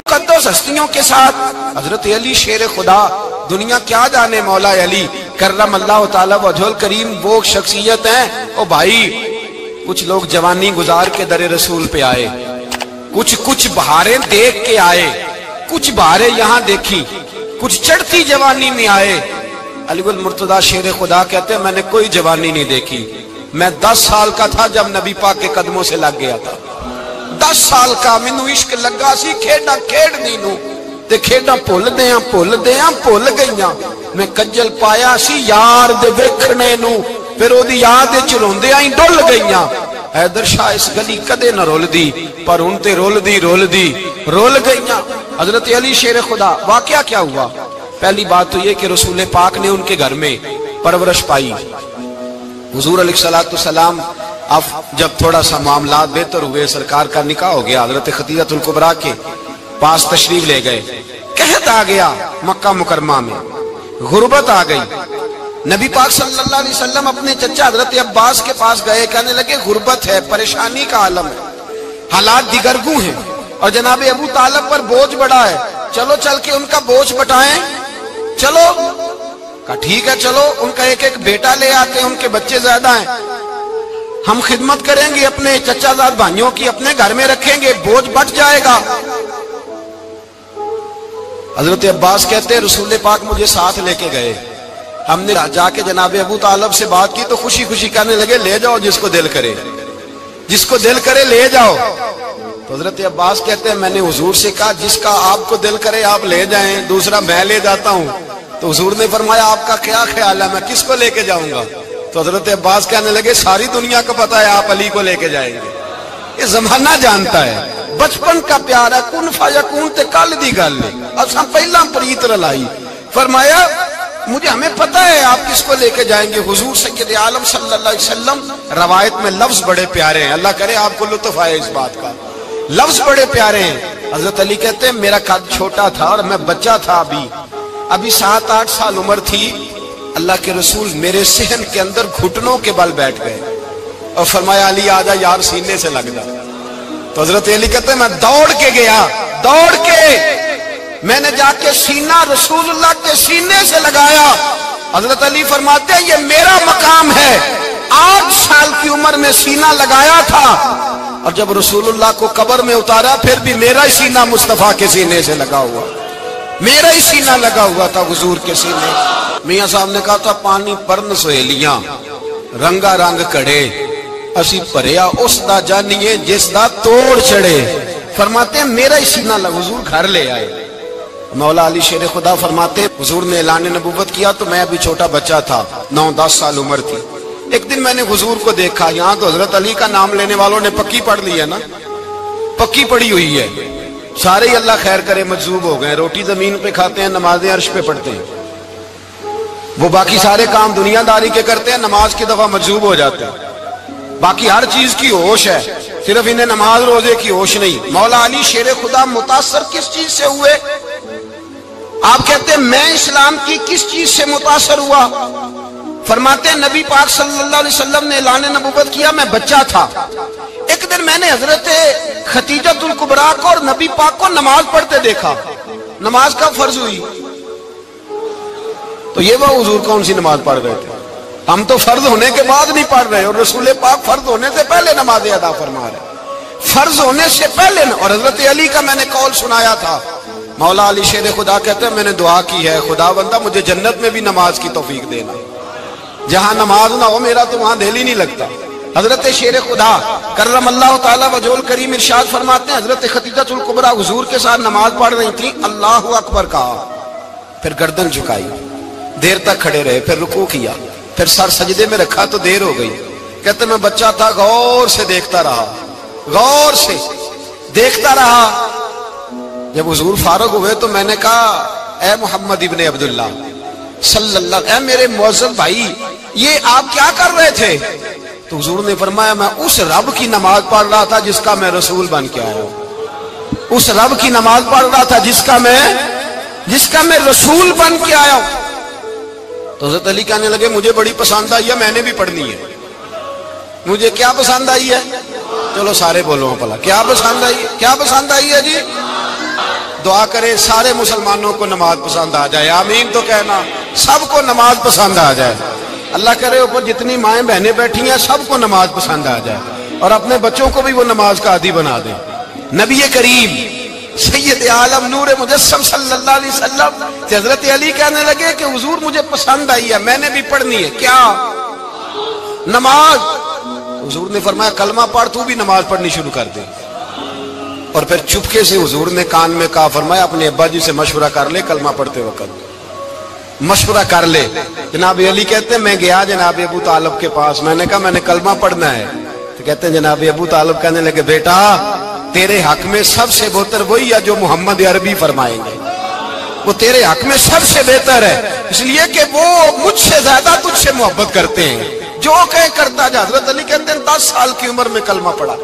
مقدس ہستیوں کے ساتھ حضرت علی شیر خدا، دنیا کیا جانے مولا علی کرم اللہ تعالی وجہ الکریم، وہ شخصیت ہیں۔ او بھائی، کچھ لوگ جوانی گزار کے در رسول پہ آئے، کچھ بہاریں دیکھ کے آئے، کچھ بہاریں یہاں دیکھی، کچھ چڑھتی جوانی میں آئے۔ علی المرتضیٰ شیر خدا کہتے ہیں میں نے کوئی جوانی نہیں دیکھی، میں 10 سال کا تھا جب نبی پاک کے قدموں سے لگ گیا تھا، 10 سال کا مینوں عشق لگا سی، کھیڈاں کھیڈنی نو تے کھیڈاں بھول گئیاں، میں کجل پایا سی یار دے ویکھنے نو، پھر او دی یاد وچ روندیاں ہی ڈل گئیاں۔ حیدر شاہ اس گلی کدے نہ رول دی، پر ہن تے رول گئیاں۔ حضرت علی شیر خدا، واقعہ کیا ہوا؟ پہلی بات تو یہ کہ رسول پاک نے ان کے گھر میں پرورش پائی۔ حضور علیہ السلام اب جب تھوڑا سا معاملات بہتر ہوئے، سرکار کا نکاح ہو گیا، حضرت خدیجہ الکبریٰ کے پاس تشریف لے گئے۔ قحط آ گیا مکہ مکرمہ میں، غربت آ گئی۔ نبی پاک صلی اللہ علیہ وسلم اپنے چچا حضرت عباس کے پاس گئے، کہنے لگے غربت ہے، پریشانی کا عالم ہے، حالات دیگرگوں ہیں، اور جناب ابو طالب پر بوجھ بڑا ہے، چلو چل کے ان کا بوجھ بٹائیں۔ چلو، کہا ٹھیک ہے، چلو ان کا ایک بیٹا لے آتے ہیں، ان کے بچے زیادہ ہیں، ہم خدمت کریں گے اپنے چچا زاد بھائیوں کی، اپنے گھر میں رکھیں گے، بوجھ بٹ جائے گا۔ حضرت عباس کہتے ہیں رسول پاک مجھے ساتھ لے کے گئے، ہم نے جا کے جناب ابو طالب سے بات کی تو خوشی خوشی کہنے لگے لے جاؤ جس کو دل کرے لے جاؤ۔ تو حضرت عباس کہتے ہیں میں نے حضور سے کہا جس کا آپ کو دل کرے آپ لے جائیں، دوسرا میں لے جاتا ہوں۔ تو حضور نے فرمایا آپ کا کیا خیال ہے، میں کس کو لے کے جاؤں گا؟ تو حضرت عباس کہنے لگے ساری دنیا کو پتا ہے آپ علی کو لے کے جائیں گے، یہ زمانہ جانتا ہے، بچپن کا پیار ہے، کن فیکون تے کل دی گل ہے، اساں پہلا پریت رلائی۔ فرمایا ہمیں پتہ ہے آپ کس کو لے کے جائیں گے، حضور سید عالم صلی اللہ علیہ وسلم۔ روایت میں لفظ بڑے پیارے ہیں، اللہ کرے آپ کو لطف آئے اس بات کا، لفظ بڑے پیارے ہیں۔ حضرت علی کہتے ہیں میرا قد چھوٹا تھا اور میں بچہ تھا، ابھی 7-8 سال عمر تھی، اللہ کے رسول میرے صحن کے اندر گھٹنوں کے بل بیٹھ گئے اور فرمایا علی آجا یار سینے سے لگ جا۔ تو حضرت علی کہتے ہیں میں دوڑ کے گیا، میں نے جا کے سینہ رسول اللہ کے سینے سے لگایا۔ حضرت علی فرماتے ہیں یہ میرا مقام ہے، 8 سال کی عمر میں سینہ لگایا تھا، اور جب رسول اللہ کو قبر میں اتارا پھر بھی میرا ہی سینہ مصطفیٰ کے سینے سے لگا ہوا، میرا ہی سینہ لگا ہوا تھا حضور کے سینے۔ میاں صاحب نے کہا تھا پانی پرن سہیلیاں رنگا رنگ کڑے، اسی پریا اس دا جانیے جس دا توڑ چڑھے۔ فرماتے ہیں میرا ہی سینہ لگا، حضور گھر لے آئے۔ مولا علی شیر خدا فرماتے حضور نے اعلان نبوت کیا تو میں ابھی چھوٹا بچہ تھا، 9-10 سال عمر تھی۔ ایک دن میں نے حضور کو دیکھا، یہاں تو حضرت علی کا نام لینے والوں نے پکی پڑھ لی ہے نا، پکی پڑھی ہوئی ہے، سارے ہی اللہ خیر کرے مجذوب ہو گئے، روٹی زمین پہ کھاتے ہیں، نمازیں عرش پہ پڑھتے ہیں، وہ باقی سارے کام دنیا داری کے کرتے ہیں، نماز کی دفعہ مجذوب ہو جاتے ہیں، باقی ہر چیز کی ہوش ہے، صرف انہیں نماز روزے کی ہوش نہیں۔ مولا علی شیر خدا متاثر کس چیز سے ہوئے؟ آپ کہتے ہیں میں اسلام کی کس چیز سے متاثر ہوا؟ فرماتے ہیں نبی پاک صلی اللہ علیہ وسلم نے اعلان نبوت کیا، میں بچہ تھا، ایک دن میں نے حضرت خدیجہ الکبریٰ کو اور نبی پاک کو نماز پڑھتے دیکھا۔ نماز کب فرض ہوئی؟ تو یہ وہ حضور کون سی نماز پڑھ رہے تھے؟ ہم تو فرض ہونے کے بعد نہیں پڑھ رہے، اور رسول پاک فرض ہونے سے پہلے نماز ادا فرما رہے، فرض ہونے سے پہلے۔ اور حضرت علی کا میں نے قول سنایا تھا، مولا علی شیر خدا کہتے ہیں میں نے دعا کی ہے خدا بندہ مجھے جنت میں بھی نماز کی توفیق دینا، جہاں نماز نہ ہو میرا تو وہاں دل ہی نہیں لگتا۔ حضرت شیر خدا کرم اللہ تعالی وجہ الکریم ارشاد فرماتے ہیں حضرت خدیجہ الکبریٰ حضور کے ساتھ نماز پڑھ رہی تھی، اللہ اکبر کہا، پھر گردن جھکائی، دیر تک کھڑے رہے، پھر رکوع کیا، پھر سر سجدے میں رکھا تو دیر ہو گئی۔ کہتے میں بچہ تھا، غور سے دیکھتا رہا، غور سے دیکھتا رہا۔ جب حضور فارغ ہوئے تو میں نے کہا اے محمد ابن عبداللہ صلی اللہ، اے میرے معزز بھائی یہ آپ کیا کر رہے تھے؟ تو حضور نے فرمایا میں اس رب کی نماز پڑھ رہا تھا جس کا میں رسول بن کے آیا ہوں، اس رب کی نماز پڑھ رہا تھا جس کا میں رسول بن کے آیا ہوں۔ تو حضرت علی کہنے لگے مجھے بڑی پسند آئی ہے، میں نے بھی پڑھنی ہے۔ مجھے کیا پسند آئی ہے؟ چلو سارے بولو پلا کیا پسند آئی ہے؟ کیا پسند آئی ہے جی؟ دعا کرے سارے مسلمانوں کو نماز پسند آ جائے، آمین تو کہنا، سب کو نماز پسند آ جائے۔ اللہ کرے اوپر جتنی مائیں بہنیں بیٹھی ہیں سب کو نماز پسند آ جائے، اور اپنے بچوں کو بھی وہ نماز کا عادی بنا دے۔ نبی کریم سید عالم نور مجسم صلی اللہ علیہ وسلم حضرت علی کہنے لگے کہ حضور مجھے پسند آئی ہے، میں نے بھی پڑھنی ہے۔ کیا؟ نماز۔ حضور نے فرمایا کلمہ پڑھ، تو بھی نماز پڑھنی شروع کر دے۔ اور پھر چپکے سے حضور نے کان میں کہا، فرمایا اپنے ابا جی سے مشورہ کر لے کلمہ پڑھتے وقت، مشورہ کر لے۔ جناب علی کہتے ہیں میں گیا جناب ابو طالب کے پاس، میں نے کہا میں نے کلمہ پڑھنا ہے، تو کہتے ہیں جناب ابو طالب کہنے لگے بیٹا تیرے حق میں سب سے بہتر وہی ہے جو محمد عربی فرمائیں گے، وہ تیرے حق میں سب سے بہتر ہے، اس لیے کہ وہ مجھ سے زیادہ تجھ سے محبت کرتے ہیں، جو کہے کرتا جا۔ حضرت علی کہتے ہیں 10 سال کی عمر میں کلمہ پڑھا۔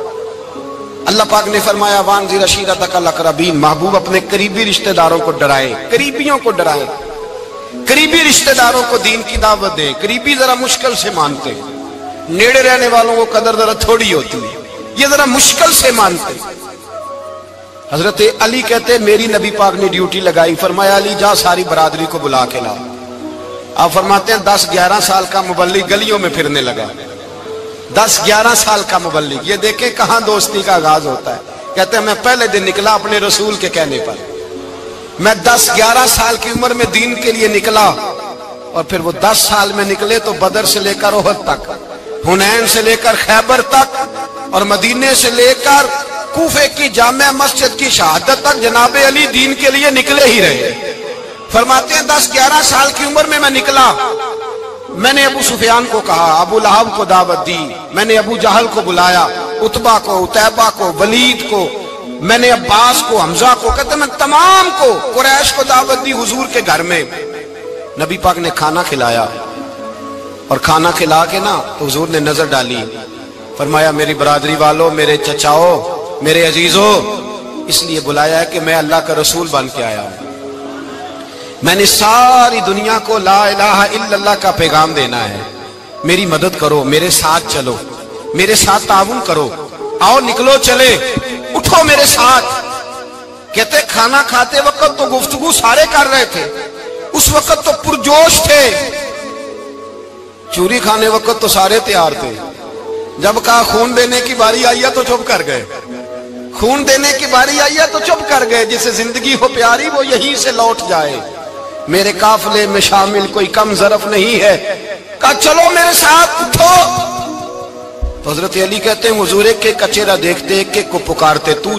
اللہ پاک نے فرمایا وانذر عشیرتک الاقربین، محبوب اپنے قریبی رشتہ داروں کو ڈرائے، قریبیوں کو ڈرائے، قریبی رشتہ داروں کو دین کی دعوت دیں۔ قریبی ذرا مشکل سے مانتے، نیڑے رہنے والوں کو قدر ذرا تھوڑی ہوتی ہے، یہ ذرا مشکل سے مانتے۔ حضرت علی کہتے ہیں میری نبی پاک نے ڈیوٹی لگائی، فرمایا علی جا ساری برادری کو بلا کے لا۔ آپ فرماتے ہیں 10-11 سال کا مبلغ گلیوں میں پھرنے لگا، 10-11 سال کا مبلغ۔ یہ دیکھیں کہاں دوستی کا آغاز ہوتا ہے۔ کہتے ہیں میں پہلے دن نکلا اپنے رسول کے کہنے پر، میں 10-11 سال کی عمر میں دین کے لیے نکلا، اور پھر وہ 10 سال میں نکلے تو بدر سے لے کر احد تک، حنین سے لے کر خیبر تک، اور مدینے سے لے کر کوفے کی جامع مسجد کی شہادت تک جناب علی دین کے لیے نکلے ہی رہے۔ فرماتے ہیں 10-11 سال کی عمر میں نکلا، میں نے ابو سفیان کو کہا، ابو لہب کو دعوت دی، میں نے ابو جہل کو بلایا، عتبہ کو، عتیبہ کو، ولید کو، میں نے عباس کو، حمزہ کو، کہتے میں تمام کو، قریش کو دعوت دی حضور کے گھر میں۔ نبی پاک نے کھانا کھلایا، اور کھانا کھلا کے نا تو حضور نے نظر ڈالی، فرمایا میری برادری والوں، میرے چچاؤ، میرے عزیزوں، اس لیے بلایا ہے کہ میں اللہ کا رسول بن کے آیا ہوں، میں نے ساری دنیا کو لا الہ الا اللہ کا پیغام دینا ہے، میری مدد کرو، میرے ساتھ چلو، میرے ساتھ تعاون کرو، آؤ نکلو چلے، اٹھو میرے ساتھ۔ کہتے کھانا کھاتے وقت تو گفتگو سارے کر رہے تھے، اس وقت تو پرجوش تھے، چوری کھانے وقت تو سارے تیار تھے، جب کہا خون دینے کی باری آئی ہے تو چپ کر گئے، خون دینے کی باری آئی ہے تو چپ کر گئے، جسے زندگی ہو پیاری وہ یہیں سے لوٹ جائے، میرے قافلے میں شامل کوئی کم ظرف نہیں ہے، کہا چلو میرے ساتھ اٹھو۔ تو حضرت علی کہتے ہیں حضور ایک ایک کا چہرہ دیکھتے، ایک ایک کو پکارتے، تو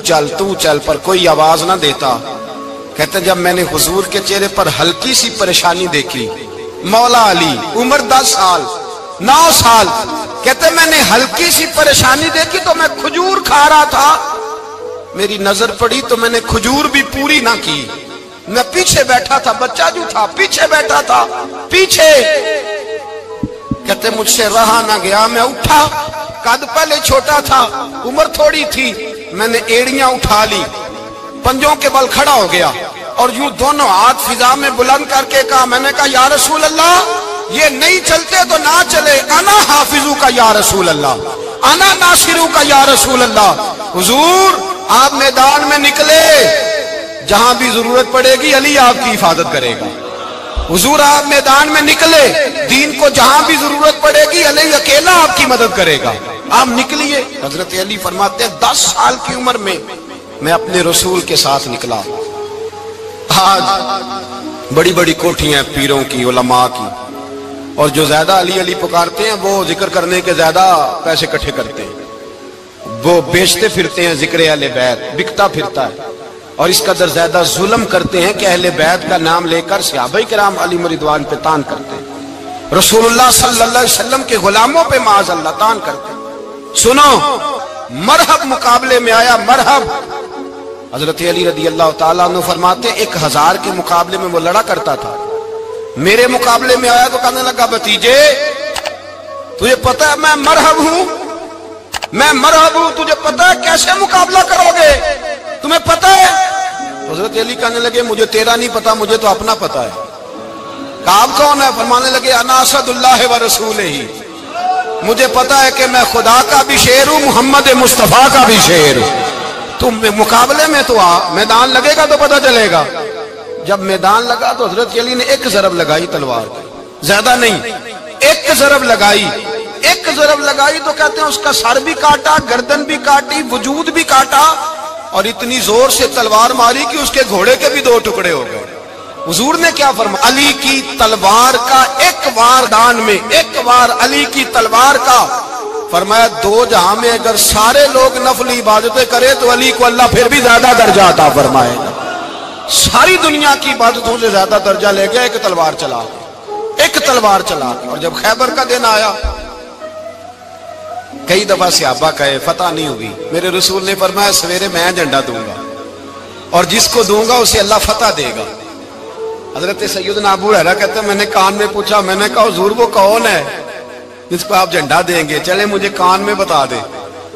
چل، پر کوئی آواز نہ دیتا۔ کہتے ہیں جب میں نے حضور کے چہرے پر ہلکی سی پریشانی دیکھی، مولا علی عمر 10 سال 9 سال، کہتے ہیں میں نے ہلکی سی پریشانی دیکھی تو میں کھجور کھا رہا تھا، میری نظر پڑی تو میں نے کھجور بھی پوری نہ کی، میں پیچھے بیٹھا تھا، بچہ جو تھا پیچھے بیٹھا تھا، پیچھے۔ کہتے مجھ سے رہا نہ گیا، میں اٹھا، قد پہلے چھوٹا تھا، عمر تھوڑی تھی، میں نے ایڑیاں اٹھا لی، پنجوں کے بل کھڑا ہو گیا، اور یوں دونوں ہاتھ فضا میں بلند کر کے کہا، میں نے کہا یا رسول اللہ یہ نہیں چلتے تو نہ چلے، انا حافظو کا یا رسول اللہ، انا ناصرو کا یا رسول اللہ۔ حضور آپ میدان میں نکلے، جہاں بھی ضرورت پڑے گی علی آپ کی حفاظت کرے گا۔ حضور آپ میدان میں نکلے، دین کو جہاں بھی ضرورت پڑے گی علی اکیلا آپ کی مدد کرے گا، آپ نکلیے۔ حضرت علی فرماتے ہیں 10 سال کی عمر میں میں اپنے رسول کے ساتھ نکلا۔ آج بڑی بڑی کوٹھیاں پیروں کی، علماء کی، اور جو زیادہ علی علی پکارتے ہیں وہ ذکر کرنے کے زیادہ پیسے اکٹھے کرتے ہیں، وہ بیچتے پھرتے ہیں، ذکر اہل بیت بکتا پھرتا ہے، اور اس قدر زیادہ ظلم کرتے ہیں کہ اہل بیت کا نام لے کر صحابہ کرام علی رضوان پہ تان کرتے ہیں، رسول اللہ صلی اللہ علیہ وسلم کے غلاموں پہ معاذ اللہ تان کرتے ہیں۔ سنو، مرحب مقابلے میں آیا، مرحب۔ حضرت علی رضی اللہ تعالیٰ عنہ فرماتے 1000 کے مقابلے میں وہ لڑا کرتا تھا، میرے مقابلے میں آیا تو کہنے لگا بھتیجے تجھے پتہ ہے میں مرحب ہوں، میں مرحب ہوں، تجھے پتہ ہے کیسے مقابلہ کرو گے، تمہیں پتہ ہے؟ حضرت علی کہنے لگے مجھے تیرا نہیں پتا، مجھے تو اپنا پتہ ہے۔ کعب کون ہے؟ فرمانے لگے انا اسد اللہ و رسولہ، مجھے پتا ہے کہ میں خدا کا بھی شیر ہوں، محمد مصطفیٰ کا بھی شیر ہوں۔ تم مقابلے میں تو آ، میدان لگے گا تو پتہ چلے گا۔ جب میدان لگا تو حضرت علی نے ایک ضرب لگائی تلوار کی، زیادہ نہیں، ایک ضرب لگائی۔ ایک ضرب لگائی تو کہتے ہیں اس کا سر بھی کاٹا، گردن بھی کاٹی، وجود بھی کاٹا، اور اتنی زور سے تلوار ماری کہ اس کے گھوڑے کے بھی 2 ٹکڑے ہو گئے۔ حضور نے کیا فرمایا؟ علی کی تلوار کا ایک وار دان میں، ایک وار علی کی تلوار کا، فرمایا 2 جہاں میں اگر سارے لوگ نفل عبادتیں کرے تو علی کو اللہ پھر بھی زیادہ درجہ عطا فرمائے گا۔ ساری دنیا کی عبادتوں سے زیادہ درجہ لے گیا ایک تلوار چلا کے، ایک تلوار چلا کے۔ اور جب خیبر کا دن آیا، کئی دفعہ صحابہ کہے فتح نہیں ہوگی، میرے رسول نے فرمایا سویرے میں جھنڈا دوں گا اور جس کو دوں گا اسے اللہ فتح دے گا۔ حضرت سیدنا ابو ہریرہ کہتے ہیں میں نے کان میں پوچھا، میں نے کہا حضور وہ کون ہے جس کو آپ جھنڈا دیں گے؟ چلے مجھے کان میں بتا دے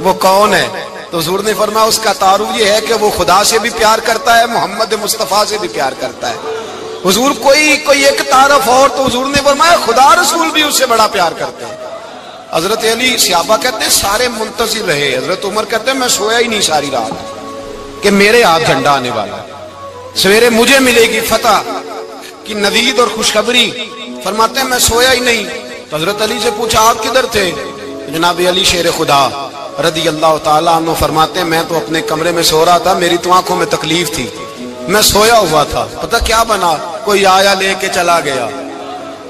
وہ کون ہے۔ تو حضور نے فرمایا اس کا تعارف یہ ہے کہ وہ خدا سے بھی پیار کرتا ہے، محمد مصطفیٰ سے بھی پیار کرتا ہے۔ حضور کوئی ایک تعارف اور، تو حضور نے فرمایا خدا رسول بھی اس سے بڑا پیار کرتے ہیں۔ حضرت علی، صحابہ کہتے ہیں سارے منتظر رہے۔ حضرت عمر کہتے ہیں میں سویا ہی نہیں ساری رات کہ میرے ہاتھ جھنڈا آنے والا، سویرے مجھے ملے گی فتح کی نوید اور خوشخبری۔ فرماتے ہیں میں سویا ہی نہیں۔ تو حضرت علی سے پوچھا آپ کدھر تھے؟ جناب علی شیر خدا رضی اللہ تعالیٰ عنہ فرماتے ہیں میں تو اپنے کمرے میں سو رہا تھا، میری تو آنکھوں میں تکلیف تھی، میں سویا ہوا تھا، پتہ کیا بنا؟ کوئی آیا لے کے چلا گیا،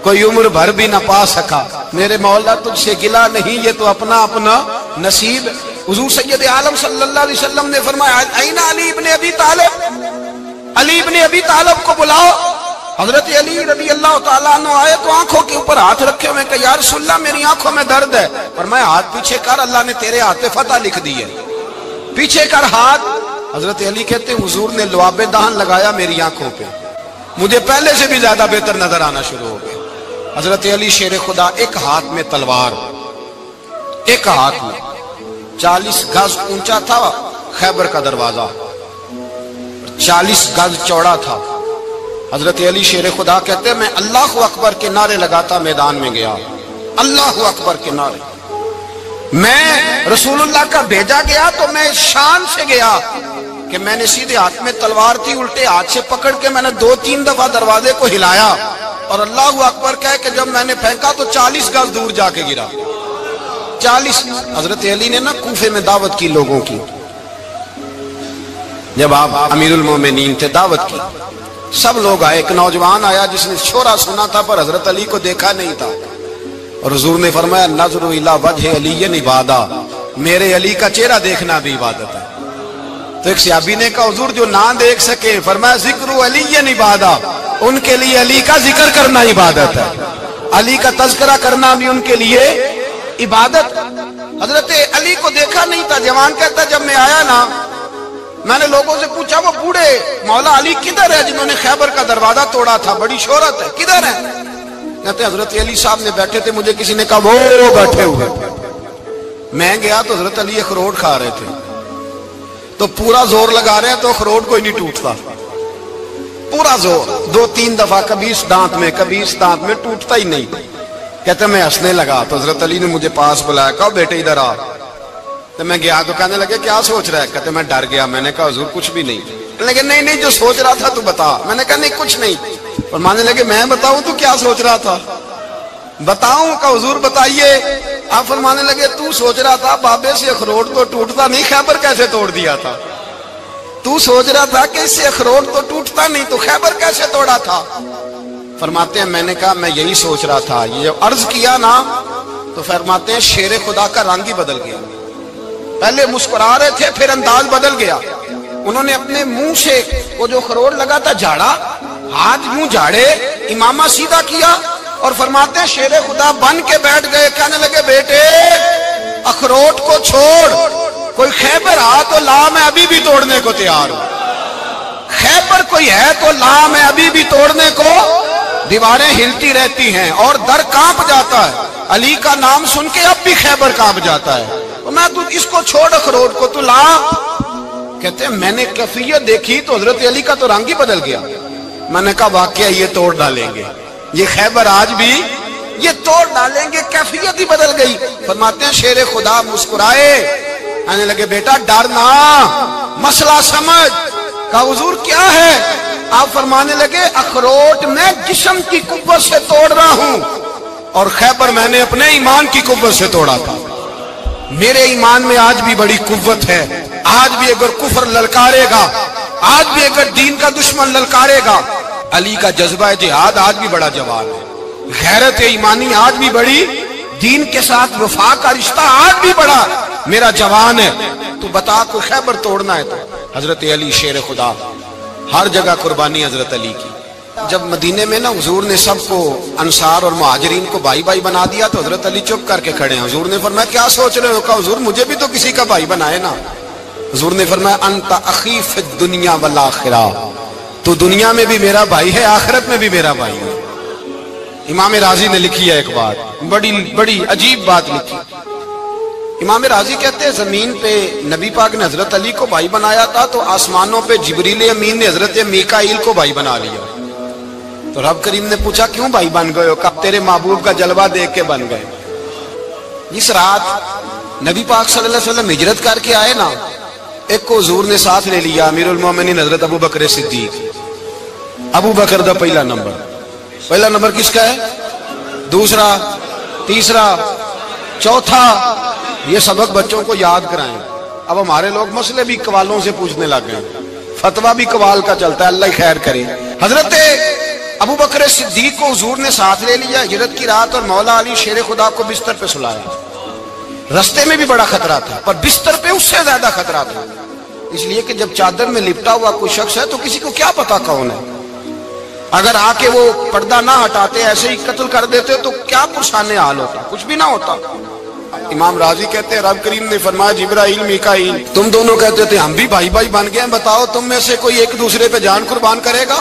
کوئی عمر بھر بھی نہ پا سکا۔ میرے مولا تجھ سے گلا نہیں، یہ تو اپنا اپنا نصیب۔ حضور سید عالم صلی اللہ علیہ وسلم نے فرمایا این علی ابن ابی طالب، علی ابن ابی طالب کو بلاؤ۔ حضرت علی رضی اللہ تعالیٰ عنہ آئے تو آنکھوں کے اوپر ہاتھ رکھے ہوئے کہ یا رسول اللہ میری آنکھوں میں درد ہے۔ فرمایا ہاتھ پیچھے کر، اللہ نے تیرے ہاتھ پہ فتح لکھ دی ہے، پیچھے کر ہاتھ۔ حضرت علی کہتے ہیں حضور نے لعاب دہن لگایا میری آنکھوں پہ، مجھے پہلے سے بھی زیادہ بہتر نظر آنا شروع ہو گیا۔ حضرت علی شیر خدا، ایک ہاتھ میں تلوار، ایک ہاتھ میں 40 گز اونچا تھا خیبر کا دروازہ، 40 گز چوڑا تھا۔ حضرت علی شیر خدا کہتے ہیں میں اللہ اکبر کے نعرے لگاتا میدان میں گیا، اللہ اکبر کے نعرے۔ میں رسول اللہ کا بھیجا گیا تو میں شان سے گیا کہ میں نے سیدھے ہاتھ میں تلوار تھی، الٹے ہاتھ سے پکڑ کے میں نے 2-3 دفعہ دروازے کو ہلایا اور اللہ اکبر کہہ کہ جب میں نے پھینکا تو 40 گز دور جا کے گرا، 40۔ حضرت علی نے نا کوفے میں دعوت کی لوگوں کی، جب آپ امیر المومنین تھے، دعوت کی، سب لوگ آئے۔ ایک نوجوان آیا جس نے شورا سنا تھا پر حضرت علی کو دیکھا نہیں تھا، اور حضور نے فرمایا نظر الی وجہ علی عبادہ، میرے علی کا چہرہ دیکھنا بھی عبادت ہے۔ تو ایک صحابی نے کہا حضور جو نہ دیکھ سکے، فرمایا ذکر علی عبادہ، ان کے لیے علی کا ذکر کرنا عبادت ہے، علی کا تذکرہ کرنا بھی ان کے لیے عبادت۔ حضرت علی کو دیکھا نہیں تھا۔ جوان کہتا جب میں آیا نا، میں نے لوگوں سے پوچھا وہ بوڑھے مولا علی کدھر ہے جنہوں نے خیبر کا دروازہ توڑا تھا، بڑی شہرت ہے، کدھر ہے؟ کہتے حضرت علی صاحب نے بیٹھے تھے، مجھے کسی نے کہا وہ بیٹھے ہوئے۔ میں گیا تو حضرت علی اخروٹ کھا رہے تھے، تو پورا زور لگا رہے ہیں تو اخروٹ کوئی نہیں ٹوٹتا، پورا زور 2-3 دفعہ، کبھی اس دانت میں کبھی اس دانت میں، ٹوٹتا ہی نہیں۔ کہتے میں ہنسنے لگا تو حضرت علی نے مجھے پاس بلایا، کہا بیٹے ادھر آ۔ تو میں گیا تو کہنے لگے کیا سوچ رہا ہے؟ کہتے میں ڈر گیا۔ میں نے کہا حضور کچھ بھی نہیں۔ لیکن نہیں جو سوچ رہا تھا تو بتا۔ میں نے کہا نہیں کچھ نہیں۔ فرمانے لگے میں بتاؤں تو کیا سوچ رہا تھا؟ بتاؤں؟ کہ حضور بتائیے۔ آپ فرمانے لگے تو سوچ رہا تھا بابے سے اخروٹ تو ٹوٹتا نہیں، خیبر کیسے توڑ دیا تھا؟ تو سوچ رہا تھا کہ اس سے اخروٹ تو ٹوٹتا نہیں تو خیبر کیسے توڑا تھا؟ فرماتے ہیں میں نے کہا میں یہی سوچ رہا تھا۔ یہ عرض کیا نا تو فرماتے ہیں شیر خدا کا رنگ ہی بدل گیا، پہلے مسکرا رہے تھے پھر انداز بدل گیا۔ انہوں نے اپنے منہ سے وہ جو خروٹ لگا تھا جھاڑا، ہاتھ منہ جھاڑے، امامہ سیدھا کیا اور فرماتے ہیں شیر خدا بن کے بیٹھ گئے۔ کہنے لگے بیٹے اخروٹ کو چھوڑ، کوئی خیبر آ تو لا، میں ابھی بھی توڑنے کو تیار ہوں۔ خیبر کوئی ہے تو لا، میں ابھی بھی توڑنے کو۔ دیواریں ہلتی رہتی ہیں اور در کانپ جاتا ہے، علی کا نام سن کے اب بھی خیبر کانپ جاتا ہے۔ میں تو اس کو چھوڑ اخروٹ کو تو لا۔ کہتے ہیں میں نے کیفیت دیکھی تو حضرت علی کا تو رنگ ہی بدل گیا۔ میں نے کہا واقعہ یہ توڑ ڈالیں گے، یہ خیبر آج بھی یہ توڑ ڈالیں گے، کیفیت ہی بدل گئی۔ فرماتے ہیں شیر خدا مسکرائے، آنے لگے بیٹا ڈرنا، مسئلہ سمجھ۔ کہا حضور کیا ہے؟ آپ فرمانے لگے اخروٹ میں جسم کی قوت سے توڑ رہا ہوں، اور خیبر میں نے اپنے ایمان کی قوت سے توڑا تھا۔ میرے ایمان میں آج بھی بڑی قوت ہے، آج بھی اگر کفر للکارے گا، آج بھی اگر دین کا دشمن للکارے گا، علی کا جذبہ جہاد آج بھی بڑا جوان ہے، غیرت ایمانی آج بھی بڑی، دین کے ساتھ وفا کا رشتہ آج بھی بڑا میرا جوان ہے۔ تو بتا کوئی خیبر توڑنا ہے تو حضرت علی شیر خدا، ہر جگہ قربانی حضرت علی کی۔ جب مدینے میں نا حضور نے سب کو انصار اور مہاجرین کو بھائی بھائی بنا دیا تو حضرت علی چپ کر کے کھڑے ہیں۔ حضور نے فرمایا کیا سوچ رہے ہو؟ کہا حضور مجھے بھی تو کسی کا بھائی بنائے نا۔ حضور نے فرمایا انت اخی فی الدنیا والآخرہ، تو دنیا میں بھی میرا بھائی ہے، آخرت میں بھی میرا بھائی ہے۔ امام راضی نے لکھی ہے ایک بات، بڑی عجیب بات لکھی۔ امام راضی کہتے ہیں زمین پہ نبی پاک نے حضرت علی کو بھائی بنایا تھا تو آسمانوں پہ جبریل امین نے حضرت میکائیل کو بھائی بنا لیا۔ تو رب کریم نے پوچھا کیوں بھائی بن گئے ہو؟ کہا تیرے محبوب کا جلوہ دیکھ کے بن گئے۔ اس رات نبی پاک صلی اللہ علیہ وسلم ہجرت کر کے آئے نا، ایک کو حضور نے ساتھ لے لیا، امیر المومنین حضرت ابو بکر صدیق۔ ابو بکر دا پہلا نمبر کس کا ہے؟ دوسرا، تیسرا، چوتھا۔ یہ سبق بچوں کو یاد کرائیں۔ اب ہمارے لوگ مسئلے بھی قوالوں سے پوچھنے لگ گئے، فتویٰ بھی قوال کا چلتا ہے، اللہ ہی خیر کرے۔ حضرت ابو بکر صدیق کو حضور نے ساتھ لے لیا ہجرت کی رات، اور مولا علی شیر خدا کو بستر پہ سلایا۔ رستے میں بھی بڑا خطرہ تھا، پر بستر پہ اس سے زیادہ خطرہ تھا، اس لیے کہ جب چادر میں لپٹا ہوا کوئی شخص ہے تو کسی کو کیا پتا کون ہے، اگر آ کے وہ پردہ نہ ہٹاتے ایسے ہی قتل کر دیتے تو کیا پرسان حال ہوتا، کچھ بھی نہ ہوتا۔ امام راضی کہتے ہیں رب کریم نے فرمایا جبرائیل میکائیل تم دونوں کہتے تھے ہم بھی بھائی بھائی بن گئے ہیں، بتاؤ تم میں سے کوئی ایک دوسرے پہ جان قربان کرے گا؟